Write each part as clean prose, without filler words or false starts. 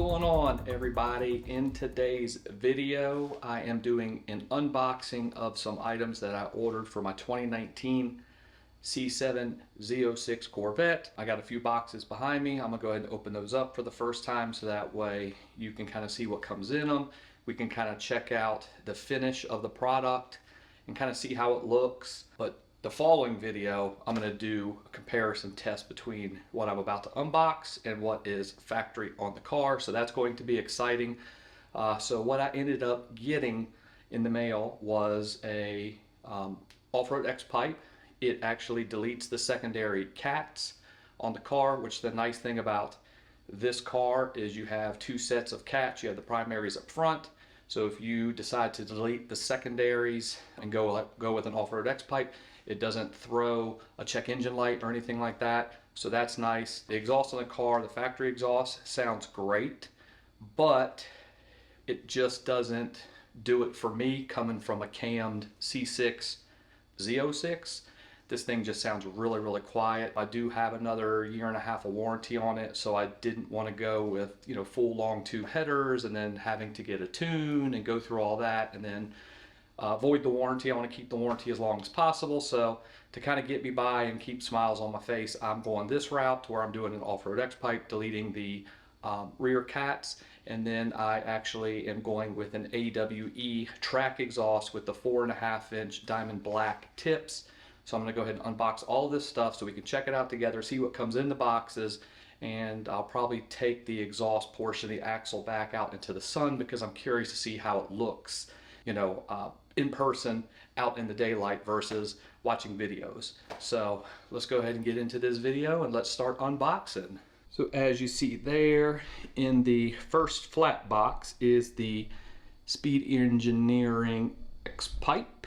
going on, everybody? In today's video I am doing an unboxing of some items that I ordered for my 2019 C7 Z06 Corvette. I got a few boxes behind me. I'm gonna go ahead and open those up for the first time so that way you can kind of see what comes in them. We can kind of check out the finish of the product and kind of see how it looks. But the following video, I'm going to do a comparison test between what I'm about to unbox and what is factory on the car. So that's going to be exciting. So what I ended up getting in the mail was a off-road X pipe. It actually deletes the secondary cats on the car, which the nice thing about this car is you have two sets of cats. You have the primaries up front. So if you decide to delete the secondaries and go with an off-road X pipe, it doesn't throw a check engine light or anything like that. So that's nice. The exhaust on the car, the factory exhaust, sounds great, but it just doesn't do it for me coming from a cammed C6 Z06. This thing just sounds really, really quiet. I do have another 1.5 years of warranty on it, so I didn't want to go with, full long tube headers and then having to get a tune and go through all that and then void the warranty. I want to keep the warranty as long as possible. So to kind of get me by and keep smiles on my face, I'm going this route to where I'm doing an off-road X pipe, deleting the rear cats, and then I actually am going with an AWE track exhaust with the 4.5-inch diamond black tips. So I'm going to go ahead and unbox all of this stuff so we can check it out together, see what comes in the boxes, and I'll probably take the exhaust portion of the axle back out into the sun because I'm curious to see how it looks, in person, out in the daylight versus watching videos. So let's go ahead and get into this video and let's start unboxing. So as you see there, in the first flat box is the Speed Engineering X pipe.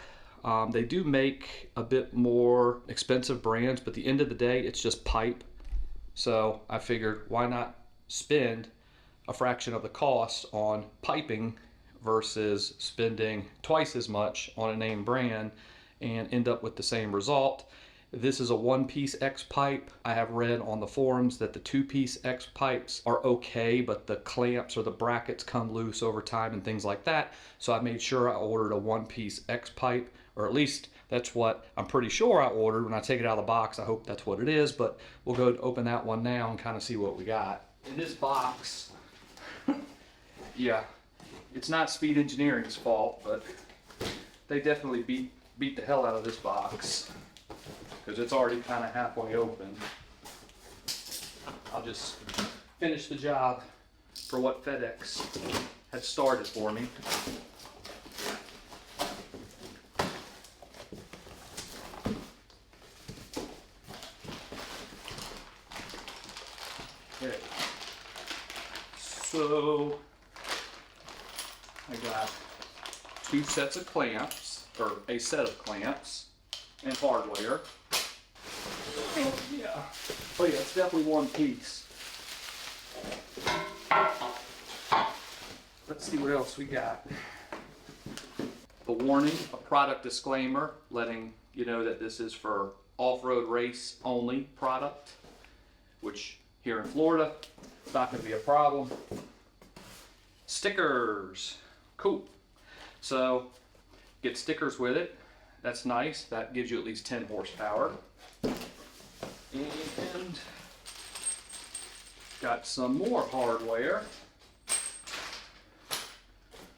They do make a bit more expensive brands, but at the end of the day, it's just pipe. So I figured, why not spend a fraction of the cost on piping versus spending twice as much on a name brand and end up with the same result. This is a one-piece X pipe. I have read on the forums that the two-piece X pipes are okay, but the clamps or the brackets come loose over time and things like that. So I made sure I ordered a one-piece X pipe, or at least that's what I'm pretty sure I ordered. When I take it out of the box, I hope that's what it is, but we'll go open that one now and kind of see what we got. In this box, yeah, it's not Speed Engineering's fault, but they definitely beat the hell out of this box because it's already kind of halfway open. I'll just finish the job for what FedEx had started for me. Okay, so I got two sets of clamps, or a set of clamps, and hardware. Oh yeah, it's definitely one piece. Let's see what else we got. The warning, a product disclaimer, letting you know that this is for off-road race only product, which here in Florida, it's not going to be a problem. Stickers. Cool. So get stickers with it. That's nice. That gives you at least 10 horsepower. And got some more hardware.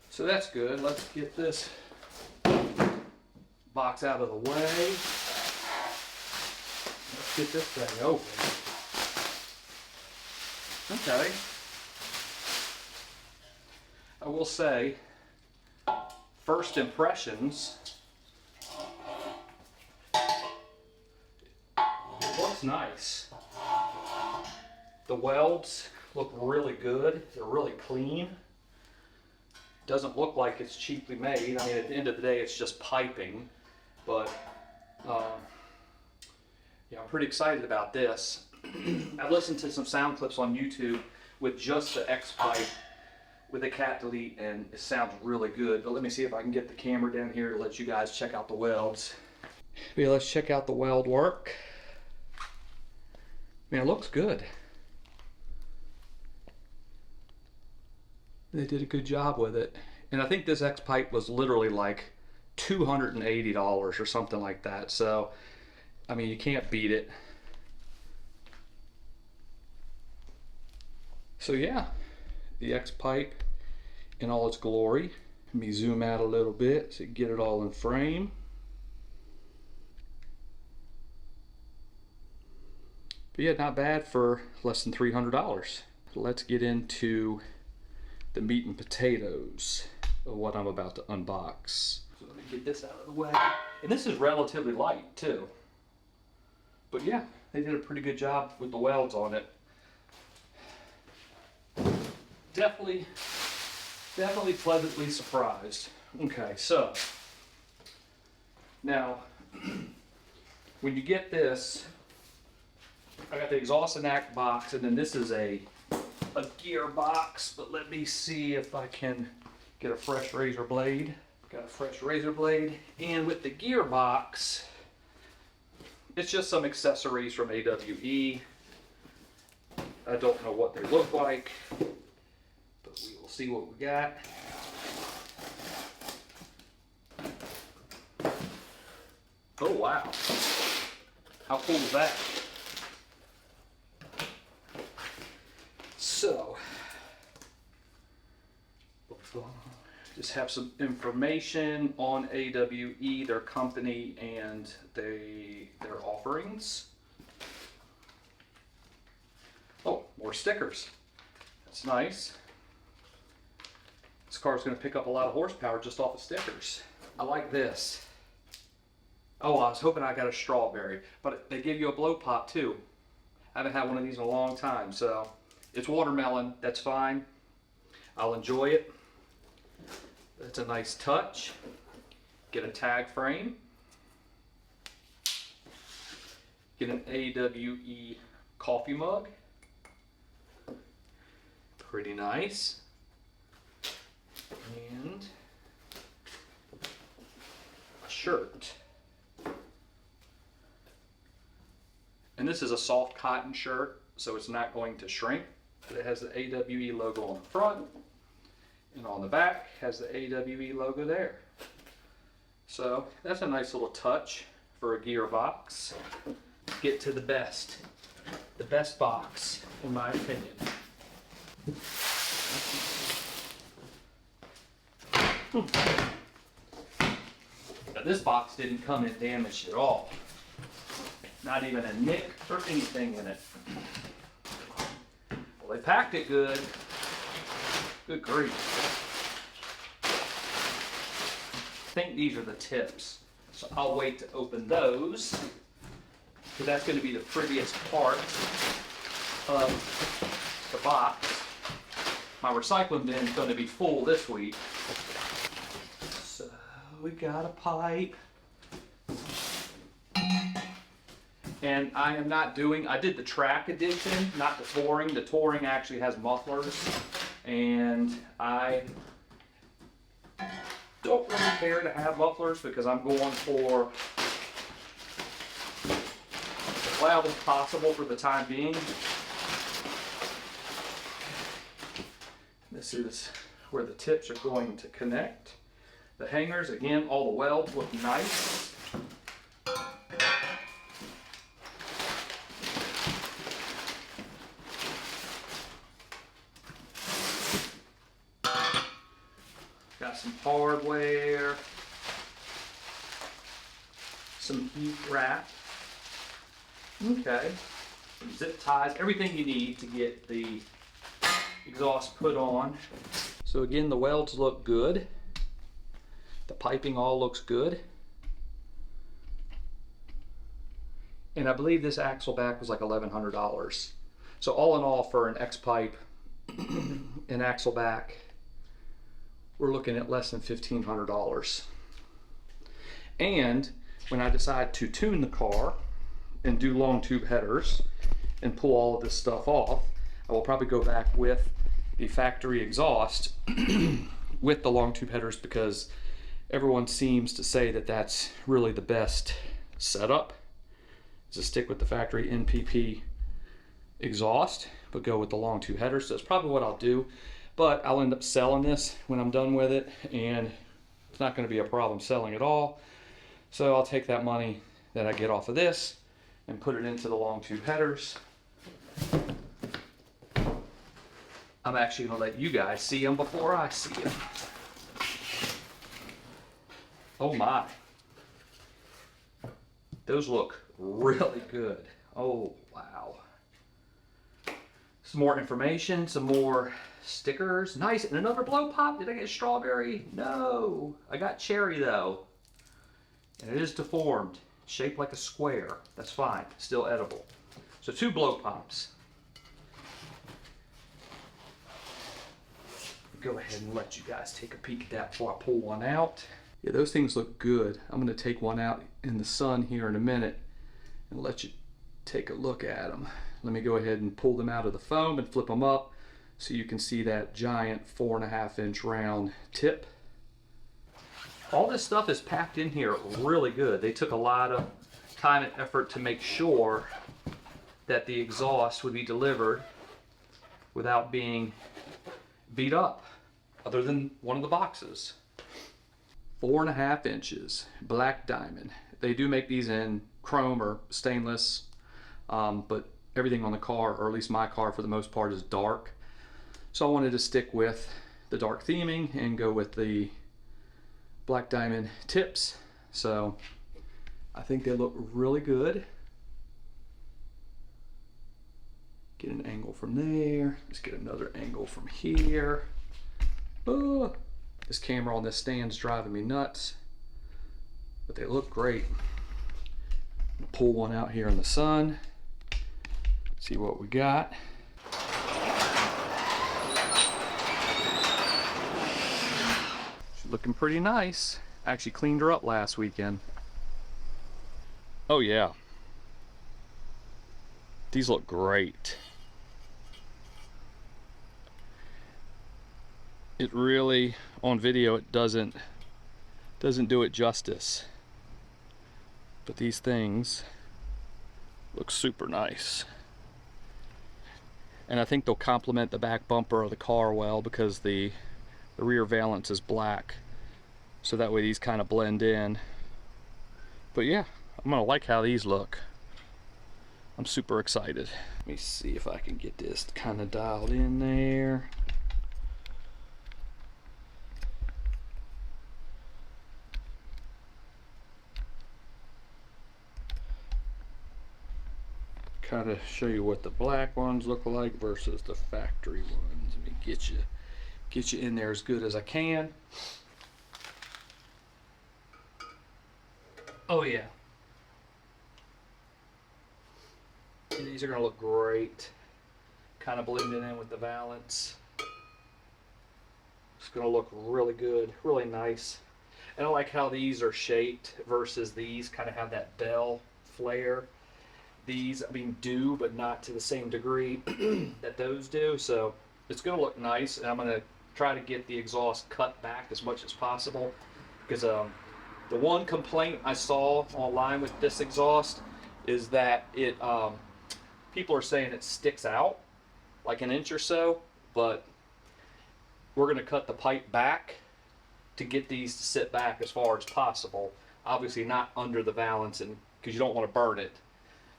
So that's good. Let's get this box out of the way. Let's get this thing open. Okay. I will say, first impressions, it looks nice. The welds look really good. They're really clean. Doesn't look like it's cheaply made. I mean, at the end of the day, it's just piping. But yeah, I'm pretty excited about this. I've listened to some sound clips on YouTube with just the X pipe with a cat delete, and it sounds really good. But let me see if I can get the camera down here to let you guys check out the welds. Yeah, let's check out the weld work. Man, it looks good. They did a good job with it. And I think this X pipe was literally like $280 or something like that. So, I mean, you can't beat it. So yeah, the X pipe in all its glory. Let me zoom out a little bit so you get it all in frame. But yeah, not bad for less than $300. Let's get into the meat and potatoes of what I'm about to unbox. So let me get this out of the way. And this is relatively light too. But yeah, they did a pretty good job with the welds on it. Definitely pleasantly surprised. Okay, so now when you get this, I got the exhaust and act box, and then this is a gear box, but let me see if I can get a fresh razor blade. Got a fresh razor blade, and with the gear box, it's just some accessories from AWE. I don't know what they look like, but we will see what we got. Oh wow, how cool is that? So, just have some information on AWE, their company, and their offerings. Oh, more stickers. That's nice. This car is going to pick up a lot of horsepower just off of stickers. I like this. Oh, I was hoping I got a strawberry, but they give you a blow pop too. I haven't had one of these in a long time, so it's watermelon. That's fine. I'll enjoy it. That's a nice touch. Get a tag frame. Get an AWE coffee mug. Pretty nice. And a shirt. And this is a soft cotton shirt, so it's not going to shrink. But it has the AWE logo on the front, and on the back has the AWE logo there. So that's a nice little touch for a gear box. Get to the best box, in my opinion. Now this box didn't come in damaged at all. Not even a nick or anything in it. Well, they packed it good. Good grief. I think these are the tips. So I'll wait to open those, because that's going to be the prettiest part of the box. My recycling bin is going to be full this week. So we got a pipe. And I am not doing, I did the track edition, not the touring. The touring actually has mufflers. And I don't really care to have mufflers because I'm going for as loud as possible for the time being. This is where the tips are going to connect. The hangers, again, all the welds look nice. Got some hardware, some heat wrap, okay, some zip ties, everything you need to get the exhaust put on. So again, the welds look good. The piping all looks good. And I believe this axle back was like $1,100. So all in all, for an X pipe and axle back, we're looking at less than $1,500. And when I decide to tune the car and do long tube headers and pull all of this stuff off, I will probably go back with the factory exhaust with the long tube headers, because everyone seems to say that that's really the best setup, is to stick with the factory NPP exhaust, but go with the long tube headers. So that's probably what I'll do. But I'll end up selling this when I'm done with it, and it's not going to be a problem selling it all. So I'll take that money that I get off of this and put it into the long tube headers. I'm actually going to let you guys see them before I see them. Oh my. Those look really good. Oh, wow. Some more information, some more stickers. Nice. And another blow pop. Did I get strawberry? No. I got cherry though. And it is deformed. Shaped like a square. That's fine. Still edible. So 2 blow pops. Go ahead and let you guys take a peek at that before I pull one out. Yeah, those things look good. I'm going to take one out in the sun here in a minute and let you take a look at them. Let me go ahead and pull them out of the foam and flip them up so you can see that giant 4.5-inch round tip. All this stuff is packed in here really good. They took a lot of time and effort to make sure that the exhaust would be delivered without being beat up, other than one of the boxes. 4.5 inches, black diamond. They do make these in chrome or stainless, but everything on the car, or at least my car for the most part, is dark. So I wanted to stick with the dark theming and go with the black diamond tips. So I think they look really good. Get an angle from there. Let's get another angle from here. Oh, this camera on this stand's driving me nuts, but they look great. I'm gonna pull one out here in the sun, see what we got. She's looking pretty nice. I actually cleaned her up last weekend. Oh yeah. These look great. It really, on video, it doesn't do it justice. But these things look super nice. And I think they'll complement the back bumper of the car well, because the rear valance is black. So that way these kind of blend in. But yeah, I'm gonna like how these look. I'm super excited. Let me see if I can get this kind of dialed in there. Kind of show you what the black ones look like versus the factory ones. Let me get you in there as good as I can. Oh yeah. These are going to look great. Kind of blending in with the valance. It's going to look really good, really nice. And I like how these are shaped versus these kind of have that bell flare. These, I mean, do, but not to the same degree that those do. So it's going to look nice, and I'm going to try to get the exhaust cut back as much as possible, because the one complaint I saw online with this exhaust is that it people are saying it sticks out like an inch or so, but we're going to cut the pipe back to get these to sit back as far as possible. Obviously not under the valance, and because you don't want to burn it,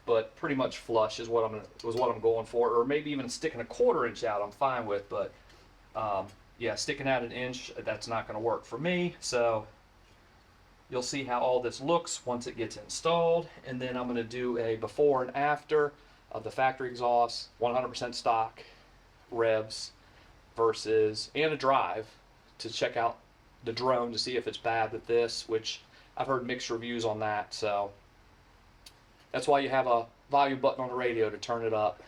but pretty much flush is what I'm going for, or maybe even sticking a 1/4 inch out I'm fine with, but yeah, sticking out an inch, that's not going to work for me. So you'll see how all this looks once it gets installed, and then I'm going to do a before and after of the factory exhaust, 100% stock revs versus, and a drive to check out the drone to see if it's bad with this, which I've heard mixed reviews on that. So that's why you have a volume button on the radio to turn it up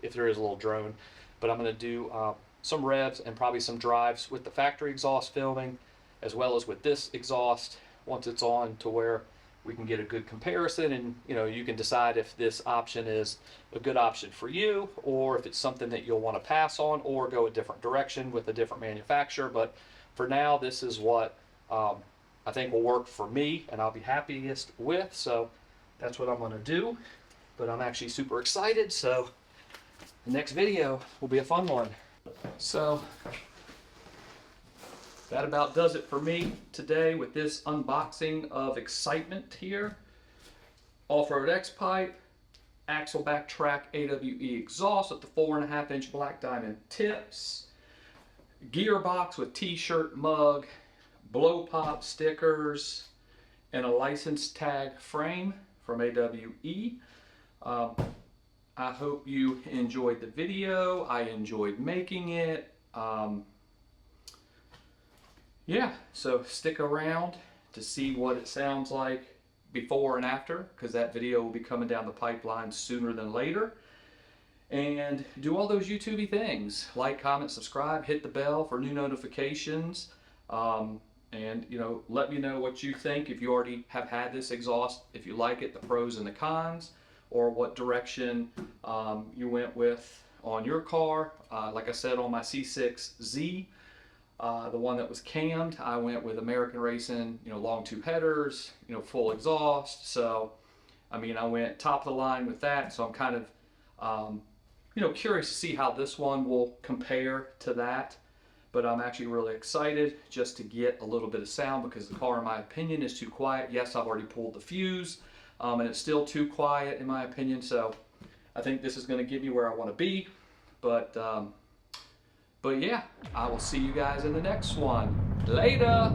if there is a little drone. But I'm going to do some revs and probably some drives with the factory exhaust filming, as well as with this exhaust once it's on, to where we can get a good comparison, and you can decide if this option is a good option for you, or if it's something that you'll want to pass on or go a different direction with a different manufacturer. But for now, this is what I think will work for me and I'll be happiest with. So that's what I'm going to do. But I'm actually super excited, so the next video will be a fun one. So that about does it for me today with this unboxing of excitement here. Off-road X-pipe, axle back track AWE exhaust with the 4.5-inch black diamond tips, gearbox with t-shirt, mug, blow pop stickers, and a license tag frame from AWE. I hope you enjoyed the video. I enjoyed making it. Yeah, so stick around to see what it sounds like before and after, because that video will be coming down the pipeline sooner than later. And do all those YouTubey things: like, comment, subscribe, hit the bell for new notifications, and let me know what you think, if you already have had this exhaust, if you like it, the pros and the cons, or what direction you went with on your car. Like I said, on my C6Z, the one that was cammed, I went with American Racing, long tube headers, full exhaust. So, I mean, I went top of the line with that. So I'm kind of, curious to see how this one will compare to that. But I'm actually really excited just to get a little bit of sound, because the car, in my opinion, is too quiet. Yes, I've already pulled the fuse, and it's still too quiet in my opinion. So I think this is going to get me where I want to be. But yeah, I will see you guys in the next one. Later!